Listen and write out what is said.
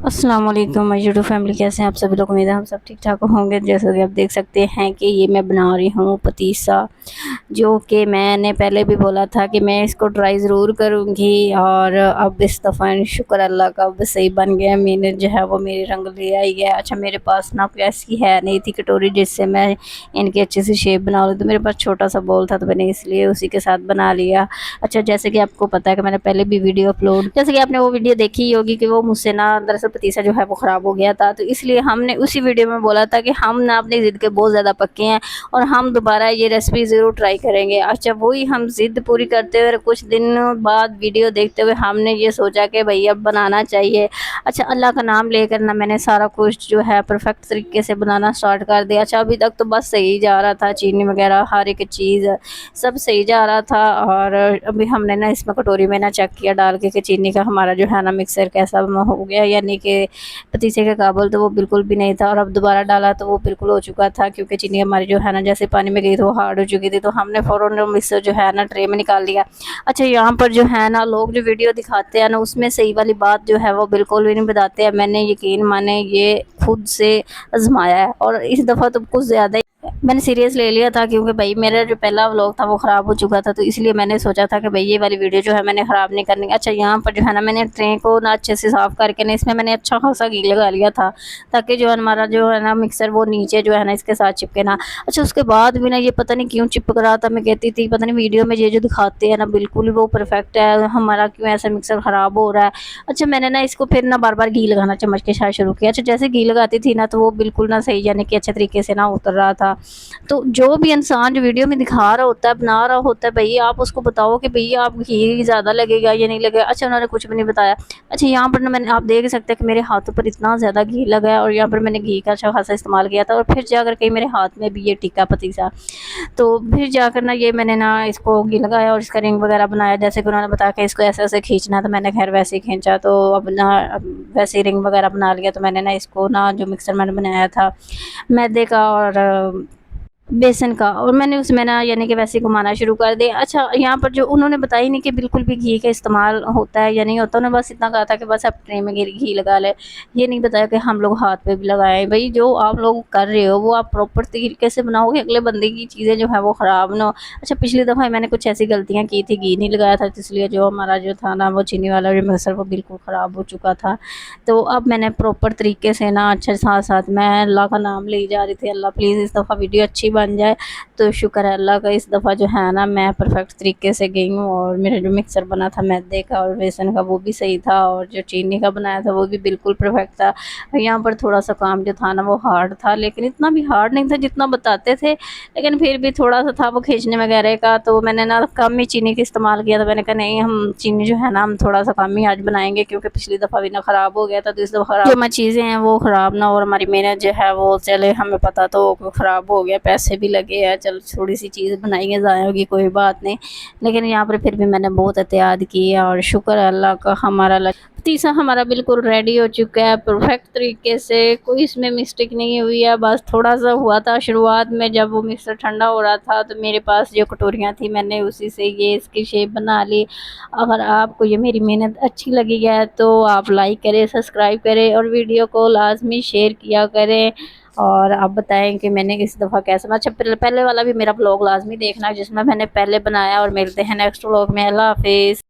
अस्सलाम वालेकुम my YouTube family, कैसे हैं आप सभी लोग। उम्मीद है हम सब ठीक ठाक होंगे। जैसे कि आप देख सकते हैं कि ये मैं बना रही हूँ पतीसा, जो कि मैंने पहले भी बोला था कि मैं इसको ट्राई ज़रूर करूँगी। और अब इस दफ़ा शुक्र अल्लाह का अब सही बन गया। मैंने जो है वो मेरी रंग ले आई है। अच्छा, मेरे पास ना कोई ऐसी है नहीं थी कटोरी जिससे मैं इनकी अच्छी सी शेप बना लूँ, तो मेरे पास छोटा सा बॉल था, तो मैंने इसलिए उसी के साथ बना लिया। अच्छा, जैसे कि आपको पता है कि मैंने पहले भी वीडियो अपलोड, जैसे कि आपने वो वीडियो देखी ही होगी कि वो मुझसे ना दरअसल पतीसा जो है वो ख़राब हो गया था, तो इसलिए हमने उसी वीडियो में बोला था कि हम ना अपनी ज़िद के बहुत ज़्यादा पक्के हैं और हम दोबारा ये रेसिपी ज़रूर ट्राई करेंगे। अच्छा, वही हम ज़िद पूरी करते हुए कुछ दिन बाद वीडियो देखते हुए हमने ये सोचा कि भई अब बनाना चाहिए। अच्छा, अल्लाह का नाम लेकर ना मैंने सारा कुछ जो है परफेक्ट तरीके से बनाना स्टार्ट कर दिया। अच्छा, अभी तक तो बस सही जा रहा था, चीनी वगैरह हर एक चीज़ सब सही जा रहा था। और अभी हमने ना इसमें कटोरी में ना चेक किया डाल के कि चीनी का हमारा जो है ना मिक्सर कैसा हो गया, यानी कि पतीसे के काबुल तो वो बिल्कुल भी नहीं था। और अब दोबारा डाला तो वो बिल्कुल हो चुका था, क्योंकि चीनी हमारी जो है ना जैसे पानी में गई तो वो हार्ड हो चुकी थी। तो हमने फ़ौरन मिक्सर जो है ना ट्रे में निकाल लिया। अच्छा, यहाँ पर जो है ना लोग जो वीडियो दिखाते हैं ना उसमें सही वाली बात जो है वो बिल्कुल भी नहीं बताते हैं। मैंने यकीन माने ये खुद से आजमाया है और इस दफ़ा तो कुछ ज़्यादा मैंने सीरियस ले लिया था, क्योंकि भाई मेरा जो पहला व्लॉग था वो ख़राब हो चुका था, तो इसलिए मैंने सोचा था कि भाई ये वाली वीडियो जो है मैंने ख़राब नहीं करनी। अच्छा, यहाँ पर जो है ना मैंने ट्रे को ना अच्छे से साफ़ करके ना इसमें मैंने अच्छा खासा घी लगा लिया था, ताकि जो हमारा जो है ना मिक्सर वो नीचे जो है ना इसके साथ चिपके ना। अच्छा, उसके बाद भी ना ये पता नहीं क्यों चिपक रहा था। मैं कहती थी पता नहीं वीडियो में ये जो दिखाते हैं ना बिल्कुल ही वो परफेक्ट है, हमारा क्यों ऐसा मिक्सर ख़राब हो रहा है। अच्छा, मैंने ना इसको फिर ना बार बार घी लगाना चम्मच के साथ शुरू किया। अच्छा, जैसे घी लगाती थी ना तो वो बिल्कुल ना सही, यानी कि अच्छे तरीके से ना उतर रहा था। तो जो भी इंसान जो वीडियो में दिखा रहा होता है, बना रहा होता है, भई आप उसको बताओ कि भैया आप घी ज़्यादा लगेगा या नहीं लगेगा। अच्छा, उन्होंने कुछ भी नहीं बताया। अच्छा, यहाँ पर ना मैंने, आप देख सकते हैं कि मेरे हाथों पर इतना ज़्यादा घी लगा है और यहाँ पर मैंने घी का अच्छा खासा इस्तेमाल किया था, और फिर जाकर के मेरे हाथ में भी ये टिक्का पतीसा। तो फिर जाकर ना ये मैंने ना इसको घी लगाया और इसका रिंग वगैरह बनाया, जैसे कि उन्होंने बताया कि इसको ऐसे-ऐसे खींचना है, तो मैंने खैर वैसे ही खींचा। तो अब ना वैसे ही रिंग वगैरह बना लिया। तो मैंने ना इसको ना जो मिक्सर मैंने बनाया था मैदे का और बेसन का, और मैंने उसमें ना यानी कि वैसे ही घुमाना शुरू कर दिया। अच्छा, यहाँ पर जो उन्होंने बताया ही नहीं कि बिल्कुल भी घी का इस्तेमाल होता है या नहीं होता। उन्होंने बस इतना कहा था कि बस आप ट्रे में घी लगा लें। ये नहीं बताया कि हम लोग हाथ पे भी लगाएं। भाई जो आप लोग कर रहे हो वो आप प्रॉपर तरीके से बनाओगे, अगले बंदे की चीज़ें जो है वो ख़राब ना हो। अच्छा, पिछली दफ़ा मैंने कुछ ऐसी गलतियाँ की थी, घी नहीं लगाया था, तो इसलिए जो हमारा जो था ना वो चीनी वाला जो मिक्सर वो बिल्कुल ख़राब हो चुका था। तो अब मैंने प्रॉपर तरीके से ना अच्छे साथ साथ मैं अल्लाह का नाम ली जा रही थी, अल्लाह प्लीज़ इस दफ़ा वीडियो अच्छी बन जाए। तो शुक्र है अल्लाह का, इस दफ़ा जो है ना मैं परफेक्ट तरीके से गई हूँ। और मेरा जो मिक्सर बना था मैदे का और बेसन का वो भी सही था, और जो चीनी का बनाया था वो भी बिल्कुल परफेक्ट था। यहाँ पर थोड़ा सा काम जो था ना वो हार्ड था, लेकिन इतना भी हार्ड नहीं था जितना बताते थे, लेकिन फिर भी थोड़ा सा था वो खींचने वगैरह का। तो मैंने ना कम ही चीनी का इस्तेमाल किया था। मैंने कहा नहीं, हम चीनी जो है ना हम थोड़ा सा कम ही आज बनाएंगे, क्योंकि पिछली दफ़ा भी ना ख़राब हो गया था, तो इस दफ़ा जो हमारी चीज़ें हैं वो ख़राब ना हो और हमारी मेहनत जो है वो चले। हमें पता तो ख़राब हो गया, पैसे भी लगे हैं, चल थोड़ी सी चीज़ बनाएंगे, ज़ाया होगी कोई बात नहीं। लेकिन यहाँ पर फिर भी मैंने बहुत एहतियात की है और शुक्र है अल्लाह का, हमारा पतीसा हमारा बिल्कुल रेडी हो चुका है परफेक्ट तरीके से, कोई इसमें मिस्टेक नहीं हुई है। बस थोड़ा सा हुआ था शुरुआत में, जब वो मिक्सर ठंडा हो रहा था तो मेरे पास जो कटोरियाँ थी मैंने उसी से ये इसकी शेप बना ली। अगर आपको ये मेरी मेहनत अच्छी लगी है तो आप लाइक करें, सब्सक्राइब करें और वीडियो को लाजमी शेयर किया करें। और आप बताएं कि मैंने इस दफ़ा कैसा बना। अच्छा, पहले वाला भी मेरा ब्लॉग लाजमी देखना जिसमें मैंने पहले बनाया। और मिलते हैं नेक्स्ट व्लॉग में। अल्लाह हाफिज़।